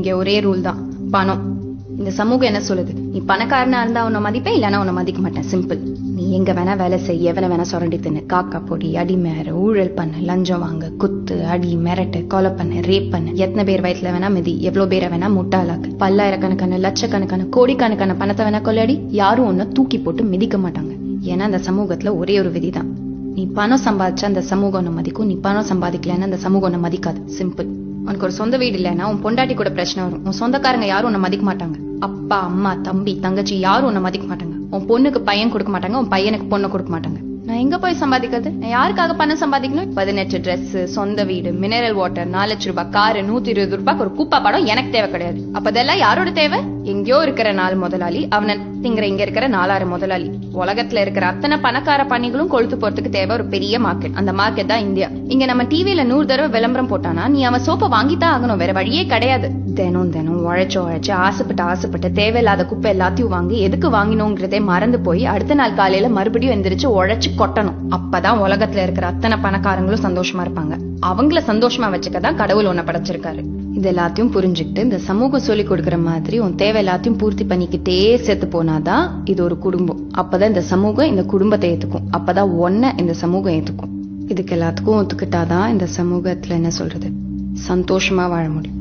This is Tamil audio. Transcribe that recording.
இங்க ஒரே ரூல் தான், பணம். இந்த சமூகம் என்ன சொல்லுது? நீ பணக்காரனா இருந்தா உன்னை மதிப்பேன், இல்லைன்னா உன்னை மதிக்க மாட்டேன். சிம்பிள். நீ எங்க வேணா வேலை செய்ய, எவனை வேணா சுரண்டி தின்னு, காக்கா பொடி, அடிமேற, ஊழல் பண்ண, லஞ்சம் வாங்க, குத்து, அடி, மிரட்டு, கொலை பண்ண, ரேப் பண்ண, எத்தனை பேர் வயிற்றுல வேணா மிதி, எவ்வளவு பேரை வேணா முட்டாளாக்கு, பல்லாயிரக்கணக்கான லட்சக்கணக்கான கோடிக்கணக்கான பணத்தை வேணா கொள்ளையடி, யாரும் ஒன்ன தூக்கி போட்டு மிதிக்க மாட்டாங்க. ஏன்னா அந்த சமூகத்துல ஒரே ஒரு விதிதான், நீ பணம் சம்பாதிச்சா அந்த சமூகம் ஒன்ன மதிக்கும், நீ பணம் சம்பாதிக்கலன்னா அந்த சமூகம் ஒன்ன மதிக்காது. சிம்பிள். உனக்கு ஒரு சொந்த வீடு இல்லைன்னா உன் பொண்டாட்டி கூட பிரச்சனை வரும். உன் சொந்தக்காரங்க யாரும் உன்னை மதிக்க மாட்டாங்க. அப்பா, அம்மா, தம்பி, தங்கச்சி யாரும் உன்னை மதிக்க மாட்டாங்க. உன் பொண்ணுக்கு பையன் கொடுக்க மாட்டாங்க, உன் பையனுக்கு பொண்ணு கொடுக்க மாட்டாங்க. நான் எங்க போய் சம்பாதிக்கிறது? நான் யாருக்காக பணம் சம்பாதிக்கணும்? 18 ட்ரெஸ், சொந்த வீடு, மினரல் வாட்டர், 4 லட்சம் ரூபாய் காரு, 120 ரூபாய்க்கு ஒரு கூப்பா படம் எனக்கு தேவை கிடையாது. அப்ப அதெல்லாம் யாரோட தேவை? எங்கேயோ இருக்கிற 4 முதலாளி, அவனை திங்கிற இங்க இருக்கிற 4 முதலாளி. உலகத்துல இருக்கிற அத்தனை பணக்கார பணிகளும் கொழுத்து போறதுக்கு தேவை ஒரு பெரிய மார்க்கெட். அந்த மார்க்கெட் தான் இந்தியா. இங்க நம்ம டிவில 100 தடவை விளம்பரம் போட்டானா நீ அவன் சோப்பை வாங்கித்தான் ஆகணும், வேற வழியே கிடையாது. தினம் தினம் உழைச்சு ஆசைப்பட்டு தேவையில்லாத குப்பை எல்லாத்தையும் வாங்கி எதுக்கு வாங்கினோங்கிறதே மறந்து போய் அடுத்த நாள் காலையில மறுபடியும் எந்திரிச்சு உழைச்சு கொட்டணும். அப்பதான் உலகத்துல இருக்கிற அத்தனை பணக்காரங்களும் சந்தோஷமா இருப்பாங்க. அவங்கள சந்தோஷமா வச்சுக்கதான் கடவுள் ஒன்ன படைச்சிருக்காரு. இது எல்லாத்தையும் புரிஞ்சுக்கிட்டு இந்த சமூகம் சொல்லி கொடுக்கற மாதிரி உன் தேவை எல்லாத்தையும் பூர்த்தி பண்ணிக்கிட்டே சேர்த்து போனாதான் இது ஒரு குடும்பம். அப்பதான் இந்த சமூகம் இந்த குடும்பத்தை ஏத்துக்கும். அப்பதான் ஒன்ன இந்த சமூகம் ஏத்துக்கும். இதுக்கு எல்லாத்துக்கும் ஒத்துக்கிட்டாதான் இந்த சமூகத்துல என்ன சொல்றது, சந்தோஷமா வாழ முடியும்.